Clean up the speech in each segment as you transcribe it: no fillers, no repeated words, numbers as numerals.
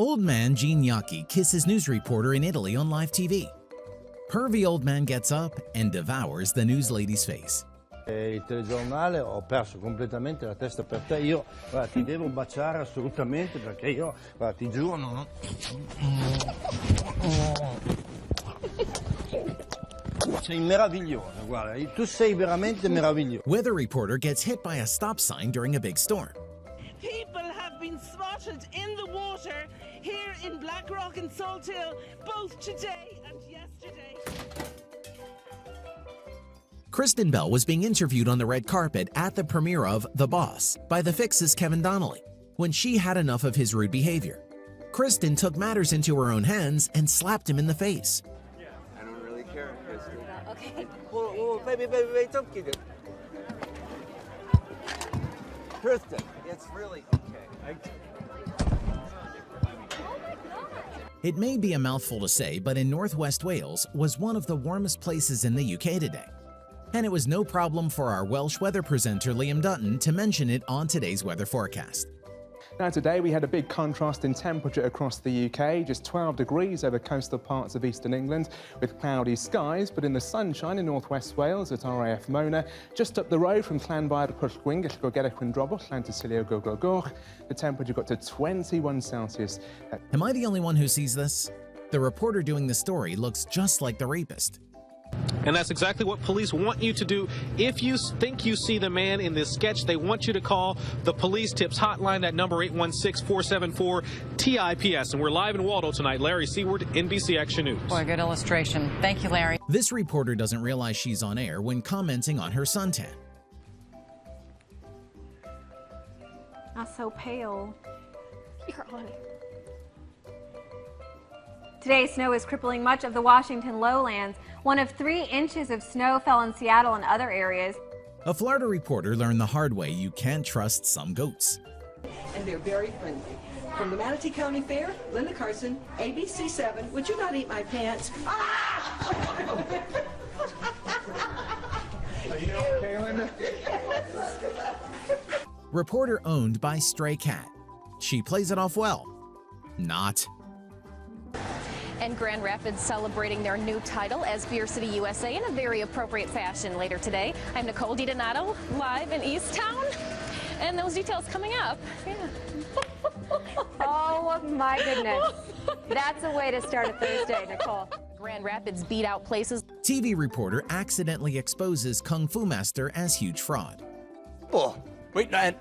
Old man Gene Yaki kisses news reporter in Italy on live TV. Pervy old man gets up and devours the news lady's face. Il telegiornale ho perso completamente la testa per te. Io guarda, ti devo baciare assolutamente perché io guarda, ti giuro non. Sei meravigliosa, guarda, tu sei veramente meravigliosa. Weather reporter gets hit by a stop sign during a big storm. People have been spotted in the water here in Blackrock and Salt Hill both today and yesterday. Kristen Bell was being interviewed on the red carpet at the premiere of The Boss by The Fix's Kevin Donnelly when she had enough of his rude behavior. Kristen took matters into her own hands and slapped him in the face. I don't really care, Kristen. Okay. Oh, baby, don't get it. Kristen, it's really okay. It may be a mouthful to say, but in Northwest Wales was one of the warmest places in the UK today. And it was no problem for our Welsh weather presenter Liam Dutton to mention it on today's weather forecast. Now today we had a big contrast in temperature across the UK, just 12 degrees over coastal parts of eastern England with cloudy skies, but in the sunshine in northwest Wales at RAF Mona, just up the road from Llanfair Pwllgwyn, Gellgo Drobwll, Llantysilio Goglogwch, the temperature got to 21 Celsius. Am I the only one who sees this? The reporter doing the story looks just like the rapist. And that's exactly what police want you to do. If you think you see the man in this sketch, they want you to call the police tips hotline, that number 816-474-TIPS. And we're live in Waldo tonight. Larry Seward, NBC Action News. Boy, good illustration. Thank you, Larry. This reporter doesn't realize she's on air when commenting on her suntan. Not so pale. You're on it. Today, snow is crippling much of the Washington lowlands. 1 of 3 inches of snow fell in Seattle and other areas. A Florida reporter learned the hard way you can't trust some goats. And they're very friendly. From the Manatee County Fair, Linda Carson, ABC7, would you not eat my pants? Ah! Are you okay, Linda? Reporter owned by Stray Cat. She plays it off well. Not. And Grand Rapids celebrating their new title as Beer City USA in a very appropriate fashion later today. I'm Nicole DiDonato, live in East Town, and those details coming up. Yeah. Oh my goodness. That's a way to start a Thursday, Nicole. Grand Rapids beat out places. TV reporter accidentally exposes Kung Fu master as huge fraud. Oh, wait, and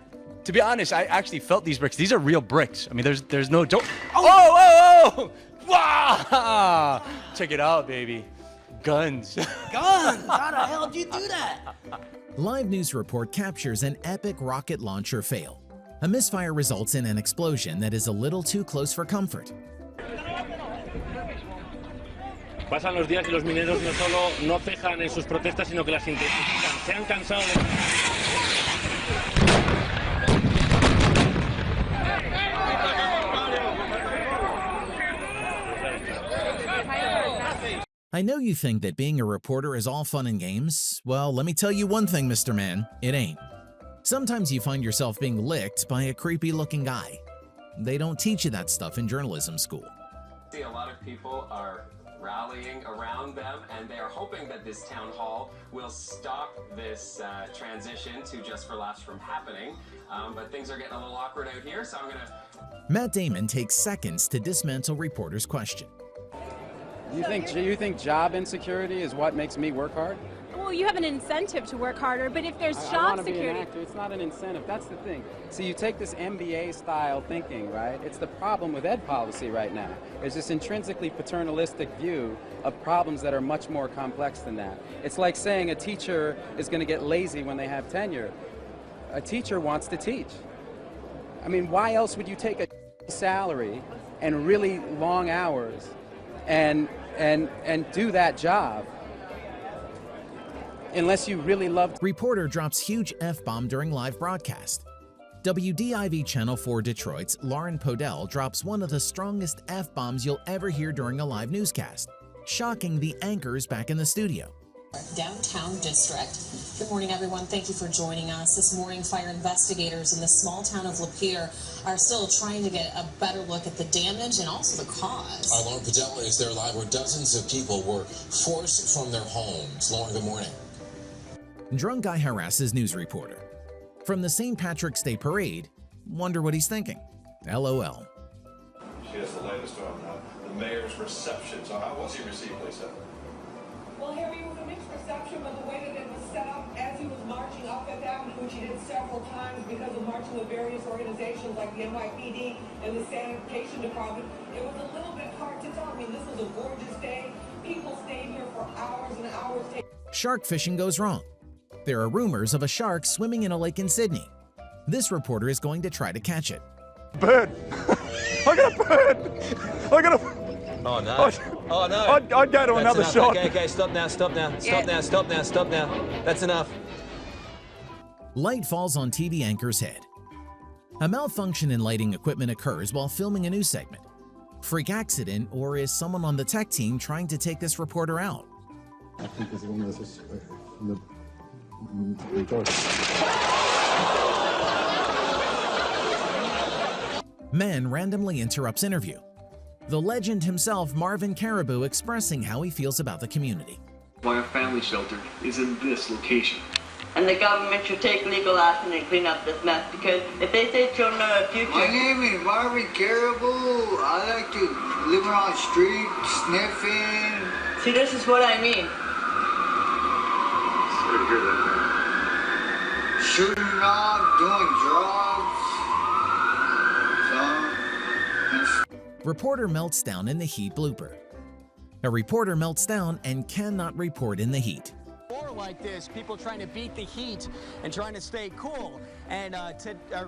to be honest, I actually felt these bricks. These are real bricks. I mean, there's no joke. Oh! Wow! Check it out, baby. Guns. Guns! How the hell did you do that? Live news report captures an epic rocket launcher fail. A misfire results in an explosion that is a little too close for comfort. Pasan los días y los mineros no solo no cejan en sus protestas, sino que las intensifican. Se han cansado de... I know you think that being a reporter is all fun and games. Well, let me tell you one thing, Mr. Man, it ain't. Sometimes you find yourself being licked by a creepy-looking guy. They don't teach you that stuff in journalism school. See, a lot of people are rallying around them, and they are hoping that this town hall will stop this transition to Just for Laughs from happening. But things are getting a little awkward out here, so I'm gonna... Matt Damon takes seconds to dismantle reporter's question. You think job insecurity is what makes me work hard? Well, you have an incentive to work harder, but if there's job security... Be an actor. It's not an incentive. That's the thing. See, you take this MBA-style thinking, right? It's the problem with ed policy right now. There's this intrinsically paternalistic view of problems that are much more complex than that. It's like saying a teacher is going to get lazy when they have tenure. A teacher wants to teach. I mean, why else would you take a salary and really long hours and do that job unless you really love... Reporter drops huge F-bomb during live broadcast. WDIV Channel 4 Detroit's Lauren Podell drops one of the strongest F-bombs you'll ever hear during a live newscast, shocking the anchors back in the studio. Downtown district. Good morning, everyone. Thank you for joining us. This morning, fire investigators in the small town of Lapeer are still trying to get a better look at the damage and also the cause. Our Lauren Padella is there live where dozens of people were forced from their homes. Lauren, good morning. Drunk guy harasses news reporter. From the St. Patrick's Day parade, wonder what he's thinking. LOL. She has the latest on the mayor's reception. So how was he received, Lisa? Well, Harry, it was a mixed reception, but the way that it was set up as he was marching up Fifth Avenue, which he did several times because of marching with various organizations like the NYPD and the Sanitation Department, it was a little bit hard to tell. I mean, this was a gorgeous day. People stayed here for hours and hours. Shark fishing goes wrong. There are rumors of a shark swimming in a lake in Sydney. This reporter is going to try to catch it. Bird! I got a bird! I got a... Oh no! Oh no! I'd go to another enough. shot. Okay, stop now, stop now, stop now, stop now, stop now. That's enough. Light falls on TV anchor's head. A malfunction in lighting equipment occurs while filming a news segment. Freak accident, or is someone on the tech team trying to take this reporter out? I think it's one of those. Man randomly interrupts interview. The legend himself, Marvin Caribou, expressing how he feels about the community. Why a family shelter is in this location. And the government should take legal action and clean up this mess, because if they say children are the future... My name is Marvin Caribou. I like to live around the street, sniffing. See, this is what I mean. Sorry to hear that, man. Shooting off, doing drugs. So... Reporter melts down in the heat blooper. A reporter melts down and cannot report in the heat. More like this, people trying to beat the heat and trying to stay cool. And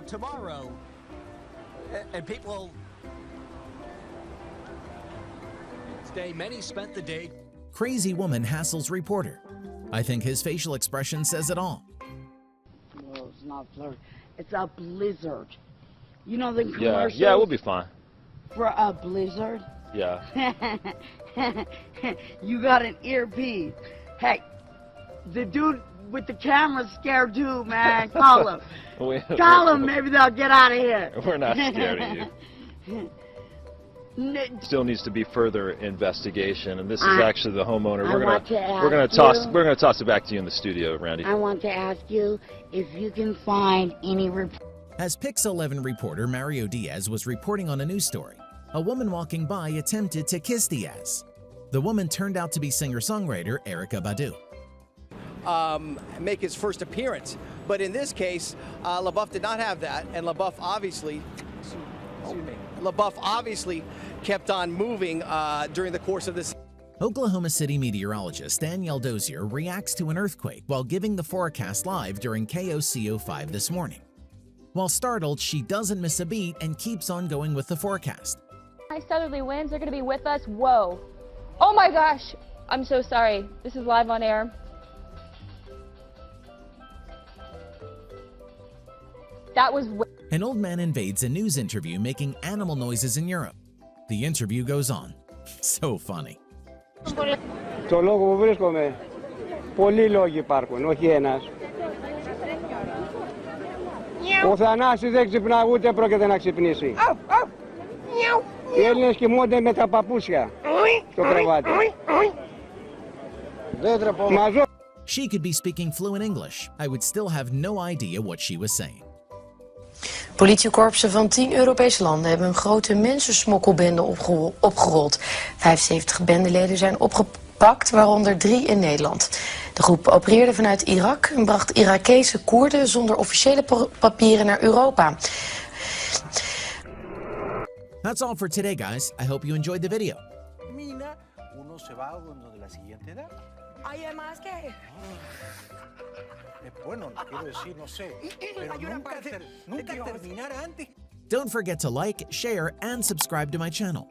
tomorrow, and people... Today, many spent the day... Crazy woman hassles reporter. I think his facial expression says it all. No, it's not flurry. It's a blizzard. You know the commercials? Yeah, we'll be fine. For a blizzard? Yeah. You got an earpiece. Hey, the dude with the camera's scared too, man. Call him. Call him, maybe they'll get out of here. We're not scared of you. Still needs to be further investigation, and this is actually the homeowner. We're gonna toss it back to you in the studio, Randy. I want to ask you if you can find any report. As Pix 11 reporter Mario Diaz was reporting on a news story, a woman walking by attempted to kiss Diaz. The woman turned out to be singer-songwriter Erykah Badu. Make his first appearance. But in this case, LaBeouf did not have that, and LaBeouf obviously kept on moving during the course of this. Oklahoma City meteorologist Danielle Dozier reacts to an earthquake while giving the forecast live during KOCO5 this morning. While startled, she doesn't miss a beat and keeps on going with the forecast. Nice southerly winds are going to be with us. Whoa. Oh my gosh. I'm so sorry. This is live on air. That was... An old man invades a news interview making animal noises in Europe. The interview goes on. So funny. Το λόγο που βρίσκομαι, πολλοί λόγοι υπάρχουν, όχι ένας. Ο Θανάσης δεν ξυπνά, ούτε πρόκειται να ξυπνήσει. Οι Έλληνες κοιμούνται με τα παπούσια στο κρεβάτι. She could be speaking fluent English. I would still have no idea what she was saying. Politiekorpsen van 10 Europese landen hebben een grote mensensmokkelbende opgerold. 75 bendeleden zijn opgepakt, waaronder 3 in Nederland. De groep opereerde vanuit Irak en bracht Irakese Koerden zonder officiële papieren naar Europa. That's all for today, guys. I hope you enjoyed the video. Uno se va de la siguiente edad. Ay, además que... Bueno, quiero decir, no sé, pero nunca terminar antes. Don't forget to like, share, and subscribe to my channel.